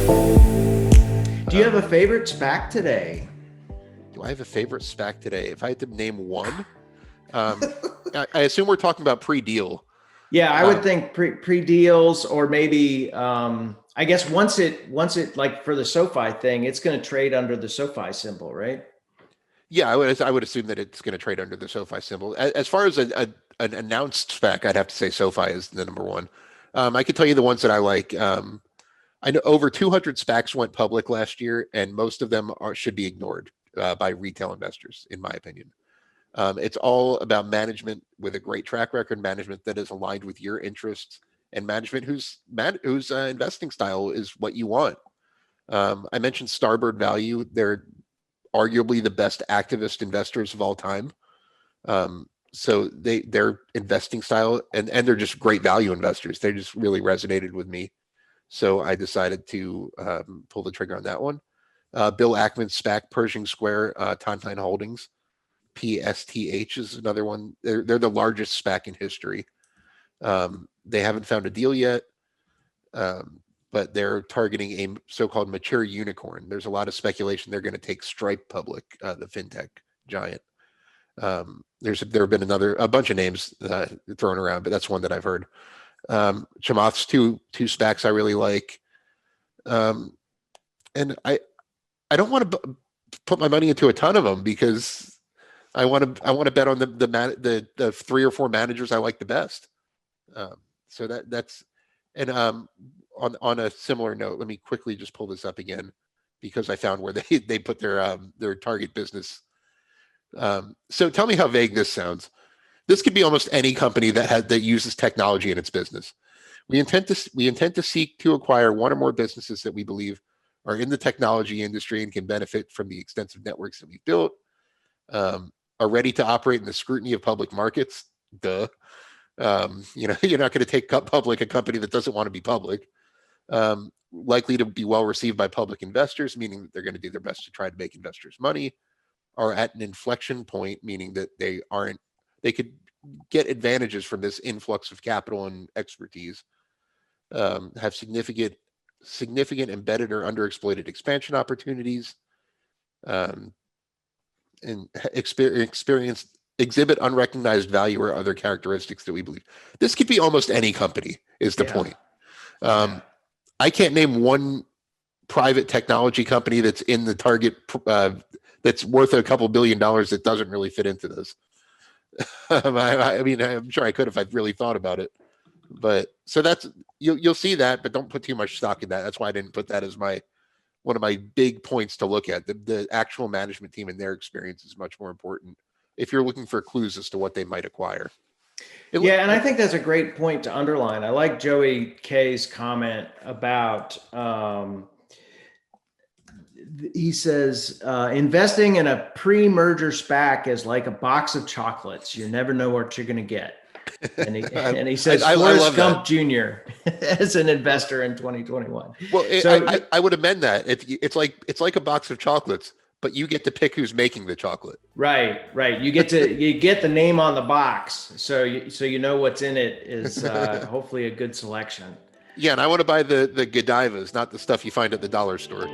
Do you have a favorite SPAC today? Do I have a favorite SPAC today? If I had to name one, I assume we're talking about pre-deal. Yeah, I would think pre deals, or maybe I guess once it like for the SoFi thing, it's going to trade under the SoFi symbol, right? Yeah, I would assume that it's going to trade under the SoFi symbol. As far as an announced SPAC, I'd have to say SoFi is the number one. I could tell you the ones that I like. I know over 200 SPACs went public last year, and most of them should be ignored by retail investors, in my opinion. It's all about management with a great track record, management that is aligned with your interests, and management whose investing style is what you want. I mentioned Starboard Value. They're arguably the best activist investors of all time. So their investing style and they're just great value investors. They just really resonated with me. So I decided to pull the trigger on that one. Bill Ackman's SPAC, Pershing Square, Tontine Holdings, PSTH is another one. They're the largest SPAC in history. They haven't found a deal yet, but they're targeting a so-called mature unicorn. There's a lot of speculation they're going to take Stripe public, the fintech giant. There have been a bunch of names thrown around, but that's one that I've heard. Chamath's two SPACs I really like, and I don't want to put my money into a ton of them because I want to bet on the 3 or 4 managers I like the best. So that's and on a similar note, let me quickly just pull this up again because I found where they put their target business. So tell me how vague this sounds. This could be almost any company that uses technology in its business. We intend to seek to acquire one or more businesses that we believe are in the technology industry and can benefit from the extensive networks that we've built, are ready to operate in the scrutiny of public markets. Duh. You're not going to take public a company that doesn't want to be public. Likely to be well received by public investors, meaning that they're going to do their best to try to make investors money, are at an inflection point, meaning that they could get advantages from this influx of capital and expertise, have significant embedded or underexploited expansion opportunities, and exhibit unrecognized value or other characteristics that we believe. This could be almost any company is the point. I can't name one private technology company that's in the target that's worth a couple $1 billion that doesn't really fit into this. I mean, I'm sure I could if I really thought about it. But so that's you'll see that, but don't put too much stock in that. That's why I didn't put that as one of my big points to look at. The actual management team and their experience is much more important if you're looking for clues as to what they might acquire. And I think that's a great point to underline. I like Joey K's comment about he says investing in a pre-merger SPAC is like a box of chocolates. You never know what you're going to get. And he says Forrest Gump Jr. as an investor in 2021. Well, I would amend that. It's like a box of chocolates, but you get to pick who's making the chocolate. Right. You get the name on the box, so you know what's in it is hopefully a good selection. Yeah, and I want to buy the Godivas, not the stuff you find at the dollar store.